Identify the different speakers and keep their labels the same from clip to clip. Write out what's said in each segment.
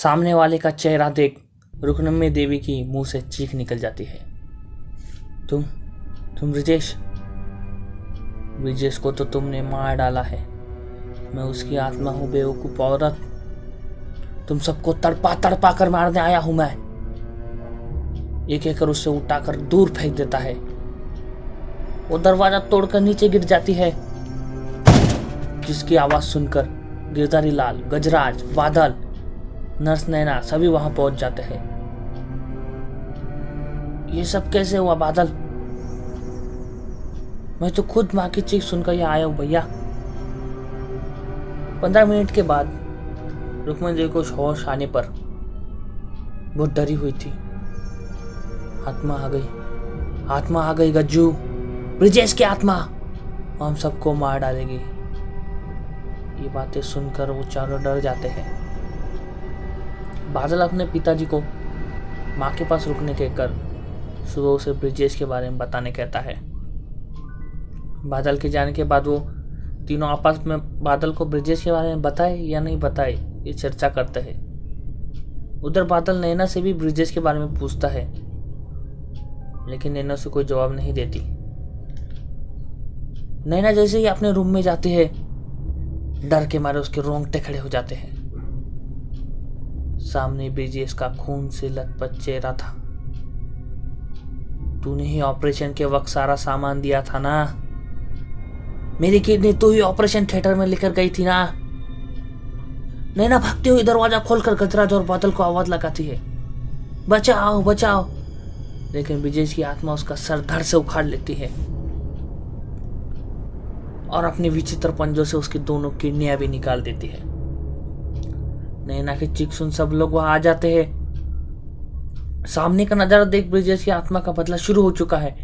Speaker 1: सामने वाले का चेहरा देख रुक्मिणी देवी की मुंह से चीख निकल जाती है। तुम ब्रिजेश को तो तुमने मार डाला है। मैं उसकी आत्मा हूँ बेवकूफ औरत। तुम सबको तड़पा तड़पा कर मारने आया हूं मैं। एक एक कर उसे उठाकर दूर फेंक देता है। वो दरवाजा तोड़कर नीचे गिर जाती है, जिसकी आवाज सुनकर गिरधारी लाल, गजराज, बादल, नर्स नैना सभी वहां पहुंच जाते हैं। ये सब कैसे हुआ बादल? मैं तो खुद माँ की चीख सुनकर यहाँ आया हूँ भैया। 15 मिनट के बाद रुक्मिणी देवी को होश आने पर बहुत डरी हुई थी। आत्मा आ गई गज्जू, ब्रिजेश की आत्मा हम सबको मार डालेगी। ये बातें सुनकर वो चारों डर जाते हैं। बादल अपने पिताजी को माँ के पास रुकने कहकर सुबह उसे ब्रिजेश के बारे में बताने कहता है। बादल के जाने के बाद वो तीनों आपस में बादल को ब्रिजेश के बारे में बताए या नहीं बताए ये चर्चा करते हैं। उधर बादल नैना से भी ब्रिजेश के बारे में पूछता है, लेकिन नैना से कोई जवाब नहीं देती। नैना जैसे ही अपने रूम में जाती है, डर के मारे उसके रोंगटे खड़े हो जाते हैं। सामने ब्रिजेश का खून से लथपथ चेहरा था। तूने ही ऑपरेशन के वक्त सारा सामान दिया था ना? मेरी किडनी तू ही ऑपरेशन थिएटर में लेकर गई थी ना? नैना भागते हुए दरवाजा खोलकर गजराज और बादल को आवाज लगाती है, बचाओ बचाओ। लेकिन ब्रिजेश की आत्मा उसका सर धड़ से उखाड़ लेती है और अपने विचित्र पंजों से उसकी दोनों किडनियां भी निकाल देती है। नैना की चीख सुन सब लोग वहां आ जाते हैं। सामने का नजारा देख ब्रिजेश की आत्मा का बदला शुरू हो चुका है।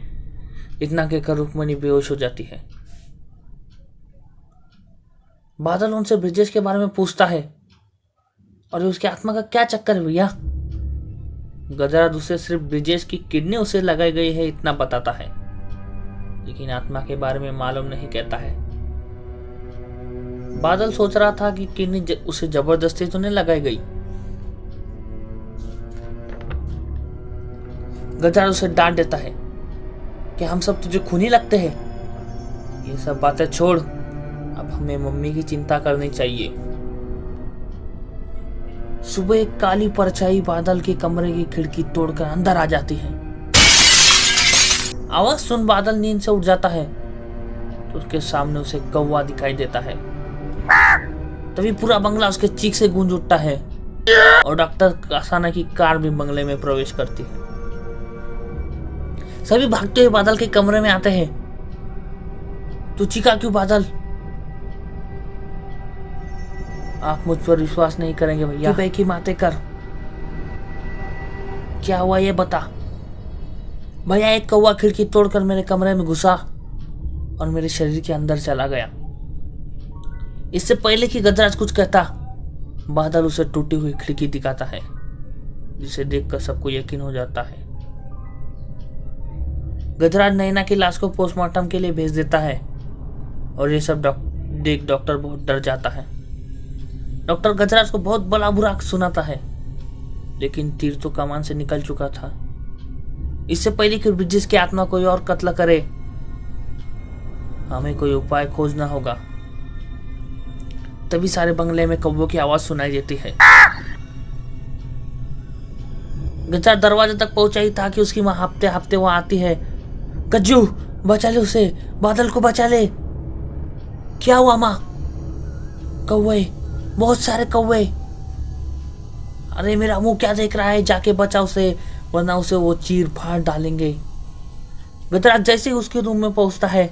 Speaker 1: इतना कहकर रुक्मिणी बेहोश हो जाती है। बादल उनसे ब्रिजेश के बारे में पूछता है, और उसकी आत्मा का क्या चक्कर है भैया? गजराज उसे सिर्फ ब्रिजेश की किडनी उसे लगाई गई है इतना बताता है, लेकिन आत्मा के बारे में मालूम नहीं कहता है। बादल सोच रहा था कि किडनी उसे जबरदस्ती तो नहीं लगाई गई। गजराज उसे डांट देता है कि हम सब तुझे खूनी लगते हैं। ये सब बातें छोड़, अब हमें मम्मी की चिंता करनी चाहिए। सुबह एक काली परछाई बादल के कमरे की खिड़की तोड़कर अंदर आ जाती है। आवाज सुन बादल नींद से उठ जाता है तो उसके सामने उसे कौवा दिखाई देता है। तभी पूरा बंगला उसके चीख से गूंज उठता है और डॉक्टर कासाना की कार भी बंगले में प्रवेश करती है। सभी भागते हुए बादल के कमरे में आते हैं। तू चीखा क्यों बादल? आप मुझ पर विश्वास नहीं करेंगे भैया। तू की माते कर, क्या हुआ ये बता। भैया एक कौवा खिड़की तोड़कर मेरे कमरे में घुसा और मेरे शरीर के अंदर चला गया। इससे पहले कि गजराज कुछ कहता, बादल उसे टूटी हुई खिड़की दिखाता है, जिसे देखकर सबको यकीन हो जाता है। गजराज नैना की लाश को पोस्टमार्टम के लिए भेज देता है और ये सब देख डॉक्टर बहुत डर जाता है। डॉक्टर गजराज को बहुत बड़ा बुरा सुनाता है, लेकिन तीर तो कमान से निकल चुका था। इससे पहले कि ब्रिजेश की आत्मा कोई और कत्ल करे, हमें कोई उपाय खोजना होगा। तभी सारे बंगले में कौवों की आवाज सुनाई देती है। गजराज दरवाजे तक पहुंचा ही था कि उसकी मां हफ्ते हफ्ते वहां आती है। गज्जू बचा ले उसे, बादल को बचा ले। क्या हुआ मां? कौवे, बहुत सारे कौवे। अरे मेरा मुंह क्या देख रहा है, जाके बचा उसे, वरना उसे वो चीर फाड़ डालेंगे। गजराज जैसे ही उसके रूम में पहुंचता है,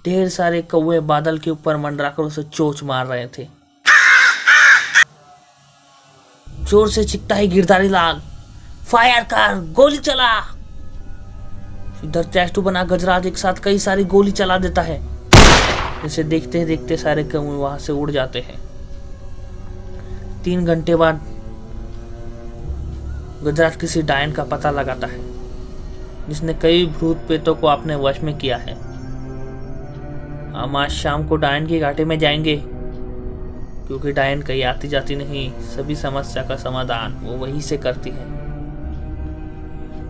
Speaker 1: ढेर सारे कौवे बादल के ऊपर मंडराकर उसे चोंच मार रहे थे। जोर से चिल्लाता है गिरधारी लाल, फायर कर, गोली चला। इधर टैटू बना गजराज एक साथ कई सारी गोली चला देता है। इसे देखते देखते सारे कौवे वहां से उड़ जाते हैं। 3 घंटे बाद गजराज किसी डायन का पता लगाता है, जिसने कई भूत प्रेतों को अपने वश में किया है। हम आज शाम को डायन की घाटी में जाएंगे क्योंकि डायन कहीं आती जाती नहीं, सभी समस्या का समाधान वो वहीं से करती है।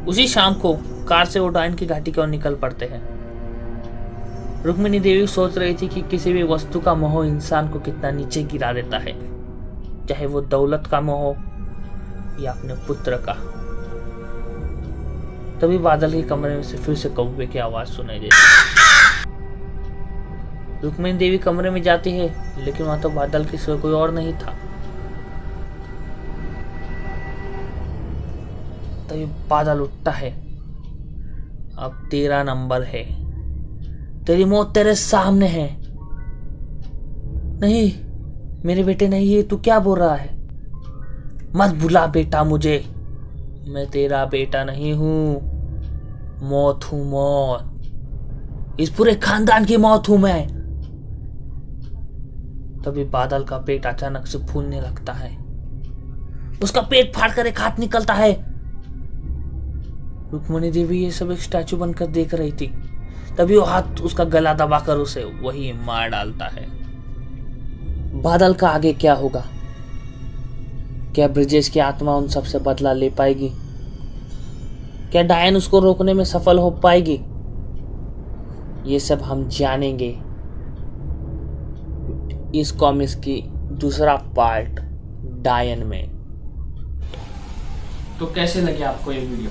Speaker 1: उसी शाम को कार से वो डायन की घाटी की ओर निकल पड़ते हैं। रुक्मिणी देवी सोच रही थी कि किसी भी वस्तु का मोह इंसान को कितना नीचे गिरा देता है, चाहे वो दौलत का मोह या अपने पुत्र का। तभी बादल के कमरे में से फिर से कौवे की आवाज सुनाई देती है। रुक्मिणी देवी कमरे में जाती है, लेकिन वहां तो बादल के सिवा कोई और नहीं था। तभी बादल उठता है, अब तेरा नंबर है, तेरी मौत तेरे सामने है। नहीं मेरे बेटे नहीं, ये तू क्या बोल रहा है? मत बुला बेटा मुझे, मैं तेरा बेटा नहीं हूं, मौत हूं मौत, इस पूरे खानदान की मौत हूं मैं। तभी बादल का पेट अचानक से फूलने लगता है, उसका पेट फाड़कर एक हाथ निकलता है। रुक्मिणी देवी ये सब एक स्टैचू बनकर देख रही थी। तभी वो हाथ उसका गला दबाकर उसे वही मार डालता है। बादल का आगे क्या होगा? क्या ब्रिजेश की आत्मा उन सबसे बदला ले पाएगी? क्या डायन उसको रोकने में सफल हो पाएगी? ये सब हम जानेंगे इस कॉमिक्स की दूसरा पार्ट डायन में। तो कैसे लगे आपको ये वीडियो?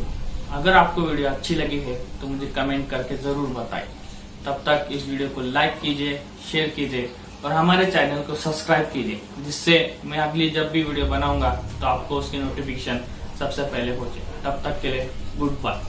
Speaker 1: अगर आपको वीडियो अच्छी लगी है तो मुझे कमेंट करके जरूर बताएं। तब तक इस वीडियो को लाइक कीजिए, शेयर कीजिए और हमारे चैनल को सब्सक्राइब कीजिए, जिससे मैं अगली जब भी वीडियो बनाऊंगा तो आपको उसकी नोटिफिकेशन सबसे पहले पहुंचे। तब तक के लिए गुड बाय।